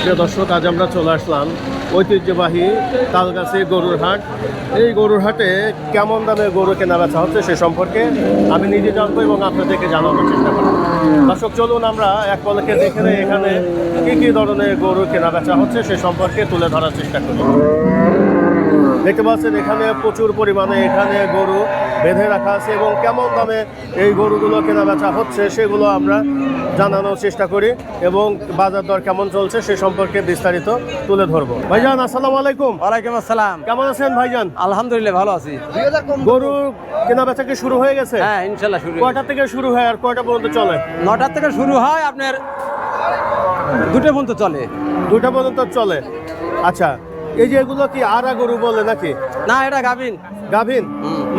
প্রিয় দর্শক, আজ আমরা চলে আসলাম ঐতিহ্যবাহী তালগাছি গরুর হাট। এই গরুর হাটে কেমন দামে গরু কেনা বেচা হচ্ছে সে সম্পর্কে আমি নিজে জানবো এবং আপনাদেরকে জানানোর চেষ্টা করব। দর্শক, চলুন আমরা এক পলকে দেখে নেই এখানে কী ধরনের গরু কেনা বেচা হচ্ছে সে সম্পর্কে তুলে ধরার চেষ্টা করি। দেখতে পাচ্ছেন এখানে প্রচুর পরিমাণে এখানে গরু বেঁধে রাখা আছে এবং কেমন দামে এই গরুগুলো কেনা বেচা হচ্ছে সেগুলো আমরা জানানোর চেষ্টা করি এবং বাজার দর কেমন চলছে সে সম্পর্কে বিস্তারিত তুলে ধরবো। ভাইজান, আসসালামু আলাইকুম। ওয়ালাইকুম আসসালাম। কেমন আছেন ভাইজান? আলহামদুলিল্লাহ ভালো আছি। গরু কেনা বেচা কি শুরু হয়ে গেছে? হ্যাঁ, ইনশাল্লাহ শুরু। কয়টা থেকে শুরু হয় আর কয়টা পর্যন্ত চলে? 9টা থেকে শুরু হয়, আপনার 2টা পর্যন্ত চলে। 2টা পর্যন্ত চলে। আচ্ছা, এই যে এগুলো কি আরা গরু বলে নাকি? না, এটা গাভিন। গাভিন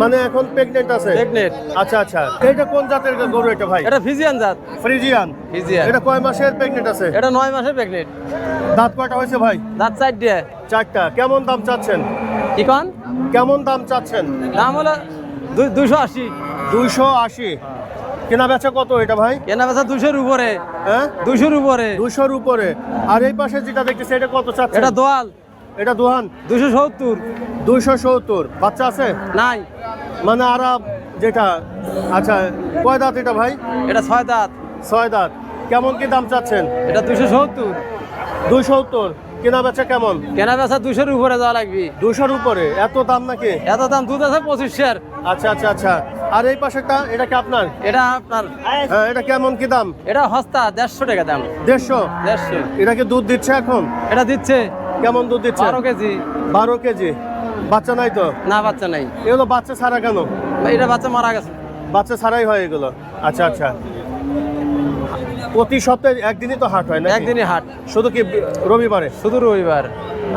মানে এখন প্রেগনেন্ট আছে? প্রেগনেন্ট। আচ্ছা আচ্ছা, এটা কোন জাতের গরু এটা ভাই? এটা ফিজিয়ান জাত। ফ্রিজিয়ান। ফিজিয়ান। এটা কয় মাসের প্রেগনেন্ট আছে? এটা 9 মাসের প্রেগনেন্ট। দাঁত কয়টা হয়েছে ভাই? দাঁত 4টে। 4টা। কেমন দাম চাচ্ছেন? কি কোন? কেমন দাম চাচ্ছেন? দাম হলো 280। 280। কেনা বেচা কত এটা ভাই? কেনা বেচা 200-র উপরে। হ্যাঁ, 200-র উপরে। 200-র উপরে। আর এই পাশে যেটা দেখতেছি এটা কত চাচ্ছেন? এটা দোয়াল। এটা দোহান। 270। 270। বাচ্চা আছে? নাই। মানে আরা যেটা। আচ্ছা, কয় দাঁত এটা ভাই? এটা 6 দাঁত। 6 দাঁত। কেমন কি দাম চাচ্ছেন? এটা 270। 270। কেনা বেচা কেমন? কেনা বেচা 200-র উপরে যাওয়া লাগবে। 200-র উপরে? এত দাম নাকি? এত দাম। দুধ আছে 25-এর। আচ্ছা আচ্ছা আচ্ছা। আর এই পাশেরটা এটা কি আপনার? এটা আপনার। হ্যাঁ, এটা কেমন কি দাম? এটা হস্তা 150 টাকা দাম। 150? এটা কি দুধ দিচ্ছে এখন? এটা দিচ্ছে কেমন দুধ দিচ্ছে? 12 কেজি। 12 কেজি। বাচ্চা নাই তো? না, বাচ্চা নাই। এগুলো বাচ্চা ছাড়া কেন? এটা বাচ্চা মারা গেছে। বাচ্চা ছাড়াই হয় এগুলো? আচ্ছা আচ্ছা। প্রতি সপ্তাহে একদিনই তো হাট হয় না? একদিনই হাট। শুধু কি রবিবারে? শুধু রবিবার।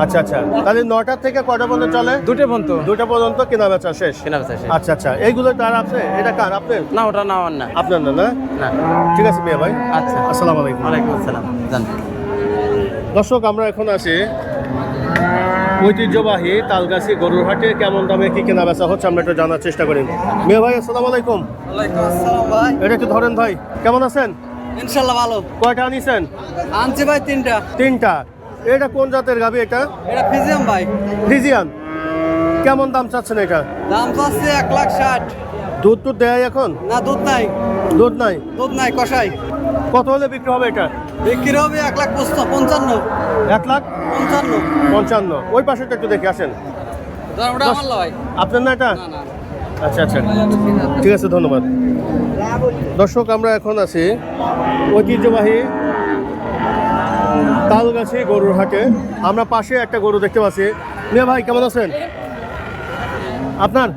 আচ্ছা আচ্ছা। তাহলে 9টা থেকে কয়টা পর্যন্ত চলে? 2টা পর্যন্ত। 2টা পর্যন্ত কেনা বেচা শেষ? কেনা বেচা শেষ। আচ্ছা আচ্ছা। এইগুলো তার আছে? এটা কার? আপনার? না, ওটা না, আমার না। আপনার না? না, না। ঠিক আছে মিয়া ভাই। আচ্ছা, আসসালামু আলাইকুম। ওয়ালাইকুম আসসালাম। জান। দর্শক, আমরা এখন আছি ঐতিহ্যবাহী তালগাছি গরুর হাটে। কেমন দামে কি কেনা বেচা হচ্ছে আমরা একটু জানার চেষ্টা করি। মিয়া ভাই, আসসালামু আলাইকুম। ওয়ালাইকুম আসসালাম ভাই। এটা একটু ধরেন ভাই। কেমন আছেন? ইনশাআল্লাহ ভালো। কয়টা আনিছেন? আনছি ভাই 3টা। 3টা। এটা কোন জাতের গাভী এটা? এটা ফিজিয়াম ভাই। ফ্রিজিয়ান। কেমন দাম চাচ্ছেন এটা? দাম চাচ্ছে 1,60,000। দুধ তো দেয় এখন? না, দুধ নাই। দুধ নাই? দুধ নাই, কষাই। কত হলে বিক্রি হবে এটা? বিক্রি হবে 1,55,000। 1,55,000। ওই পাশেটা একটু দেখে আসেন। ওটা আমার ভাই। আপনার না এটা? না না। আচ্ছা আচ্ছা, ঠিক আছে, ধন্যবাদ। দর্শক, আমরা এখন আছি ঐতিহ্যবাহী তালগাছি গরুর হাটে। আমরা পাশে একটা গরু দেখতে পাচ্ছি। মিয়া ভাই, কেমন আছেন? আপনার?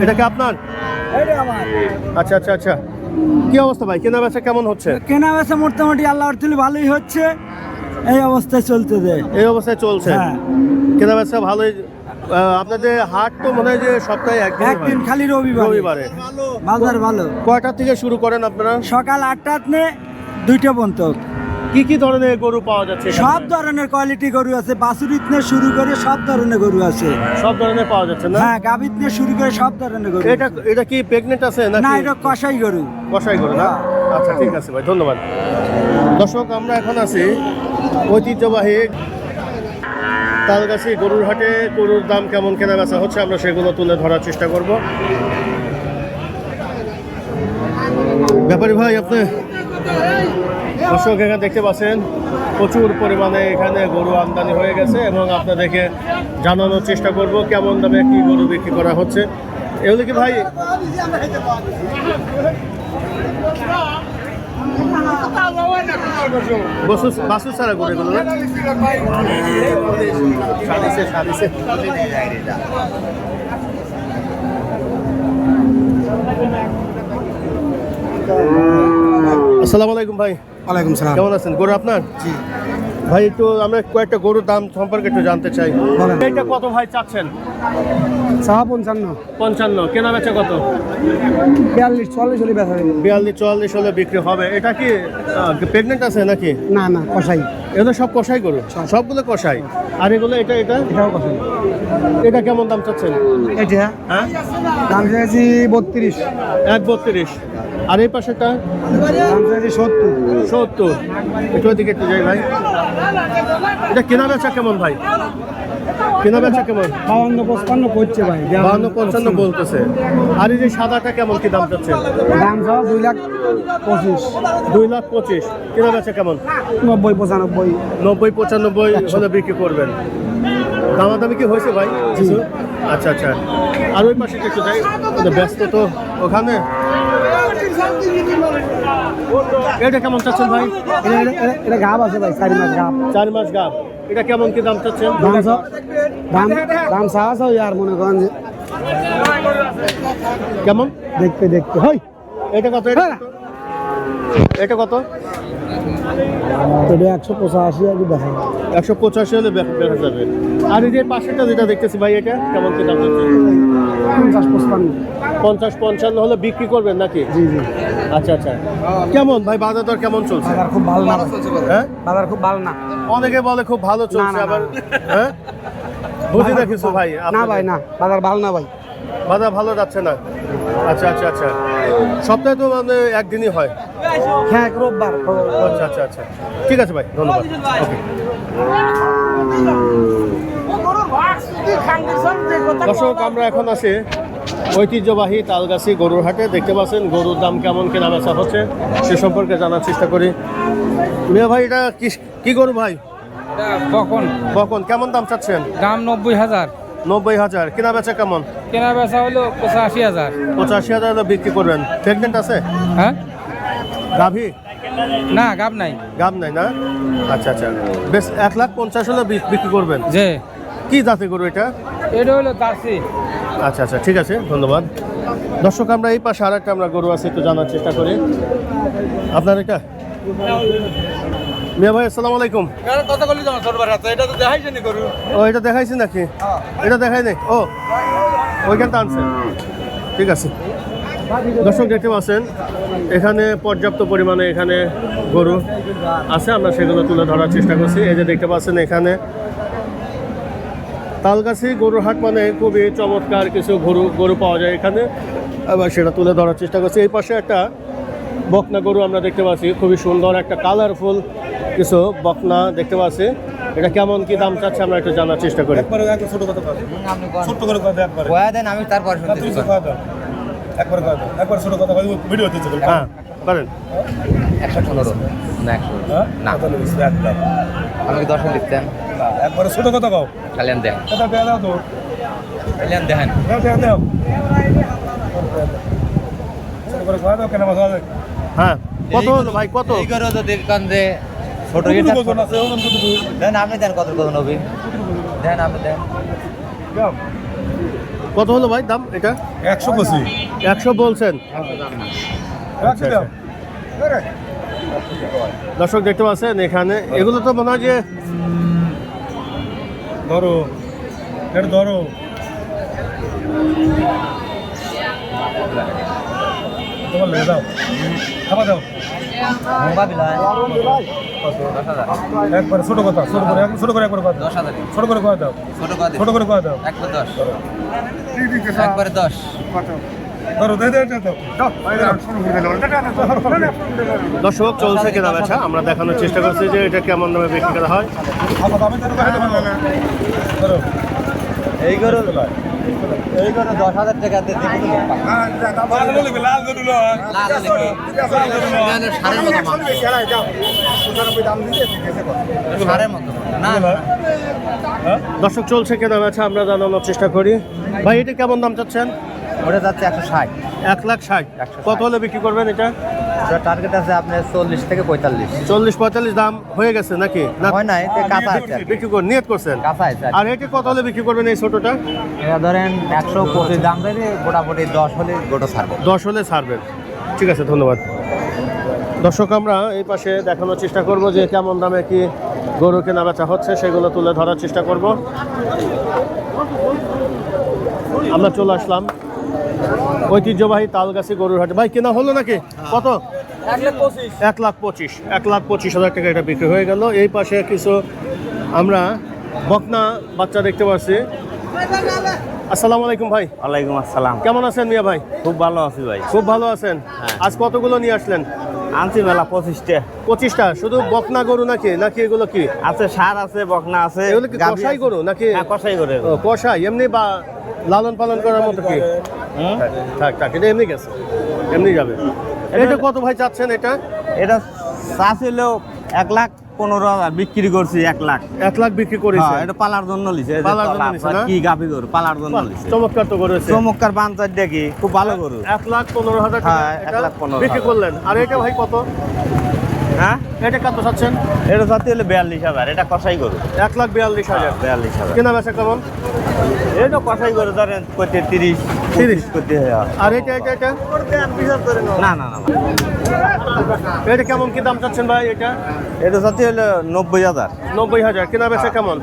এটা কি আপনার? আচ্ছা আচ্ছা আচ্ছা। কি অবস্থা ভাই, কেনা বেচা কেমন হচ্ছে? কেনা বেচা মোটামুটি আল্লাহর তুলে ভালোই হচ্ছে। এই অবস্থায় চলতে দেয়। এই অবস্থায় চলছে? হ্যাঁ। কেনা বেচা ভালোই। আপনাদের হাট তো মনে হয় যে সপ্তাহে একদিন খালি রবিবারে। বাজার ভালো। কয়টা থেকে শুরু করেন আপনারা? সকাল 8টা নে 2টা পর্যন্ত। কি ধরনের গরু পাওয়া যাচ্ছে? সব ধরনের কোয়ালিটি গরু আছে। বাছুরিত নিয়ে শুরু করে সব ধরনের গরু আছে। সব ধরনের পাওয়া যাচ্ছে না? হ্যাঁ, গাভীত নিয়ে শুরু করে সব ধরনের গরু। এটা কি প্রেগনেন্ট আছে না, নাকি? এটা কষাই গরু। কষাই গরু না? আচ্ছা, ঠিক আছে ভাই, ধন্যবাদ। দর্শক, আমরা এখন আছি ঐতিহ্যবাহী তালগাছি গরুর হাটে। গরুর দাম কেমন কেনা বেচা হচ্ছে আমরা সেগুলো তুলে ধরার চেষ্টা করব। ব্যাপারী ভাই, আপনি দর্শক এখানে দেখতে পাচ্ছেন প্রচুর পরিমাণে এখানে গরু আমদানি হয়ে গেছে এবং আপনাদেরকে জানানোর চেষ্টা করব কেমন দামে কি গরু বিক্রি করা হচ্ছে। এগুলো কি ভাই বাসু ছাড়া গরু এগুলো না? আসসালামু আলাইকুম ভাই। ওয়ালাইকুম সালাম। কেমন আছেন? গরু আপনার? জি ভাই, একটু আমরা কয়েকটা গরুর দাম সম্পর্কে একটু জানতে চাই। বলেন। এটা কত ভাই চাচ্ছেন? 55 55। কেনা বেচা কত? 42 44 হলে বেচা হবে। 42 44 হলে বিক্রি হবে। এটা কি প্রেগনেন্ট আছে নাকি? না না, কষাই। এগুলো সব কষাই গরু? সবগুলো কষাই। আর এগুলো এটাও কষাই। এটা কেমন দাম চাচ্ছেন? এটা হ্যাঁ, দাম চাইছি 32। 1,32। আর এই পাশেটা দাম চাইছি 70। 70। একটু ওইদিকে একটু যাই ভাই। এটা কেনা বেচা কেমন ভাই? কেনা বেচা কেমন? 52-55 করছে ভাই। 52-55 বলতেছে। আর এই যে সাদাটা কেমন কি দাম চাচ্ছে? দাম চাও 2,25,000। 2,25,000। কেনা বেচা কেমন? 90-95। 90-95 হলে বিক্রি করবেন। দামাদামি কি হয়েছে ভাই কিছু? আচ্ছা আচ্ছা। আর ওই পাশে একটু যাই, ওদের ব্যস্ত তো ওখানে। এটা কেমন চাচ্ছেন ভাই? এটা গাব আছে ভাই, 4 মাস গাব। 4 মাস গাব। এটা কেমন কি দাম চাচ্ছেন? দাম চাওয়া চাও আর মনে করেন যে কেমন? দেখতে দেখতে হই। এটা কত? এটা কত? এটা 185 আর কি দেখা যায়। 185 হলে দেখা যাবে। আর এই যে পাশেটা যেটা দেখতেছি ভাই, এটা কেমন কি দাম চাচ্ছেন? 50-55। 50-55 হলে বিক্রি করবেন নাকি? জি জি। আচ্ছা আচ্ছা। কেমন ভাই বাজার দর কেমন চলছে? বাজার খুব ভালো না। হ্যাঁ, বাজার খুব ভালো না। অনেকে বলে খুব ভালো চলছে, না, না, আবার হ্যাঁ বুঝি না কিছু ভাই। না ভাই না, বাজার ভালো না ভাই। বাজার ভালো যাচ্ছে না। আচ্ছা আচ্ছা আচ্ছা। সপ্তাহে তো মানে একদিনই হয়। হ্যাঁ, এক রোববার। আচ্ছা আচ্ছা আচ্ছা, ঠিক আছে ভাই, ধন্যবাদ। ওকে। দর্শক, আমরা এখন আছি ঐতিহ্যবাহী তালগাছি গরুর হাটে। দেখতে পাচ্ছেন গরুর দাম কেমন কেনা বেচা হচ্ছে সে সম্পর্কে জানার চেষ্টা করি। মিয়া ভাই, এটা কি গরু ভাই? কখন কখন কেমন দাম চাচ্ছেন? দাম 90,000, 90,000। কেনা বেচা কেমন? কেনা বেচা হলো 85,000। 85,000 বিক্রি করবেন। প্রেগনেন্ট আছে? হ্যাঁ, গাভী? না গাব নাই। গাব নাই না? আচ্ছা আচ্ছা। বেশ, 1,50,000 হলে বিক্রি করবেন। যে কি জাতে গরু এটা? এটা হলো জার্সি। আচ্ছা আচ্ছা, ঠিক আছে, ধন্যবাদ। দর্শক, আমরা এই পাশে আরেকটা আমরা গরু আছে, একটু জানার চেষ্টা করি। আপনার এটা মিয়া ভাই, আসসালামু আলাইকুম। কথা বলি তোমার সরবার হাতে, এটা তো দেখাইছে নি গরু। ও, এটা দেখাইছি নাকি? এটা দেখাই নাই। ও, ওইখানটা আনছেন, ঠিক আছে। দর্শক, দেখতে পাচ্ছেন এখানে পর্যাপ্ত পরিমাণে এখানে গরু আছে, আমরা সেগুলো তুলে ধরার চেষ্টা করছি। এই যে দেখতে পাচ্ছেন এখানে তালগাছি গরুর হাট মানে খুবই চমৎকার কিছু গরু পাওয়া যায় এখানে, আবার সেটা তুলে ধরার চেষ্টা করছি। এই পাশে একটা বকনা গরু আমরা দেখতে পাচ্ছি, খুবই সুন্দর একটা কালারফুল কিছু বকনা দেখতে পাচ্ছি। এটা কেমন কি দাম চাচ্ছে আমরা একটু জানার চেষ্টা করি। আমি তারপর হ্যাঁ, করেন। 115 না 100 না, আমাকে 10 দিতেন। একবারে ছোট কথা কও, কালিয়ান দেন, কথা দেয়া দাও তো, কালিয়ান দেখেন। দাও ছোট করে খাওয়া দাও কেন মাথা আছে হ্যাঁ, কত হলো ভাই, কত? এই গরু তো দেখকান যে ছোট কত এটা কত আছে ওরকম কত দেন, আপনি দেন কত কত নবী দেন, আপনি দেন। দাও কত হলো ভাই দাম এটা? 180 100 বলছেন। রাখছি দাও দর্শক, দেখতে পাচ্ছেন এখানে এগুলো তো মনে হয় যে ধরো এটা ধরো তোমার লে দাও খাবার দাও একবার ছোট কথা ছোট করে একবার কথা 10,000 ছোট করে কথা দাও ছোট করে কথা দাও একবার 10 একবারে 10 ধরো দে দে দাও দর্শক, চলছে কেনা বেচা, আমরা দেখানোর চেষ্টা করছি যে এটা কেমন দামে বিক্রি করা হয়। ধরো এই গরু 10,000 টাকা দিয়ে দেখুন লাল গরু লয় সারের মতো মাংস, সারের মতো না না। দর্শক, চলছে কেনা বেচা, আমরা জানানোর চেষ্টা করি। ভাই, এটা কেমন দাম চাচ্ছেন? ওটা যাচ্ছে 160। 1,60,000। কত হলে বিক্রি করবেন এটা? ওটা টার্গেট আছে আপনার 40 থেকে 45। 40-45 দাম হয়ে গেছে নাকি? না, হয় না, এতে কাঁচা আছে বিক্রি করে নিয়ত করছেন। কাঁচা আছে। আর এটা কত হলে বিক্রি করবেন এই ছোটটা? এটা ধরেন 125 দাম দেবে, মোটামুটি 10 হলে গোটা ছাড়বো। 10 হলে ছাড়বেন, ঠিক আছে, ধন্যবাদ। দর্শক, আমরা এই পাশে দেখানোর চেষ্টা করব যে কেমন দামে কি গরু কেনা বেচা হচ্ছে, সেগুলো তুলে ধরার চেষ্টা করব। আমরা চলে আসলাম ঐতিহ্যবাহী তালগাছি গরুর হাটে। ভাই, কেনা হলো নাকি? কত? 1,25,000 টাকা এটা বিক্রি হয়ে গেল। এই পাশে কিছু আমরা বকনা বাচ্চা দেখতে পাচ্ছি, আসসালামু আলাইকুম ভাই, ওয়ালাইকুম আসসালাম। কেমন আছেন মিয়া ভাই? খুব ভালো আছি ভাই। খুব ভালো আছেন। আজ কতগুলো নিয়ে আসলেন? আনছি মেলা 25টা 25টা। শুধু বকনা গরু নাকি নাকি এগুলো কি? আছে, সার আছে, বকনা আছে। এগুলো কি গাভী কষাই আছে। গরু নাকি? হ্যাঁ, কষাই গরু। ও, কষাই এমনি বা লালন পালন করার মতো কি? থাক থাক, এটা এমনি গেছে, এমনি যাবে। এটা কত ভাই চাচ্ছেন এটা? এটা চা ছিল 1,15,000, বিক্রি করছি 1 লাখ। 1 লাখ বিক্রি করেছে। হ্যাঁ, এটা পালার জন্য লিছে। এই যে পালার জন্য তলা, লিছে না? কি গাভী গরু পালার জন্য লিছে। চমৎকার তো গরু হয়েছে। চমৎকার বাঞ্চার দেখি, খুব ভালো গরু। 1,15,000 টাকা হ্যাঁ, এটা 1,15,000 বিক্রি করলেন। আর এটা ভাই কত? হ্যাঁ, এটা কত চাচ্ছেন? এটা সাথে হলে 42,000। এটা কষাই গরু। 1,42,000। 42,000। কেনা বেচা কেমন? এটা কষাই গরু ধরেন করতে 30 30 করতে হয়। আর এটা এটা এটা না না না, এটা কেমন কি দাম চাচ্ছেন ভাই? এটা এটা সাথে হলো 90,000। 90,000। কেনা বেচা কেমন?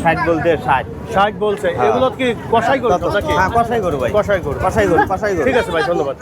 60 বলতে 60। 60 বলছে। এগুলো কি কষাই গরু তো নাকি? হ্যাঁ, কষাই গরু ভাই। কষাই গরু। কষাই গরু, কষাই গরু। ঠিক আছে ভাই, ধন্যবাদ।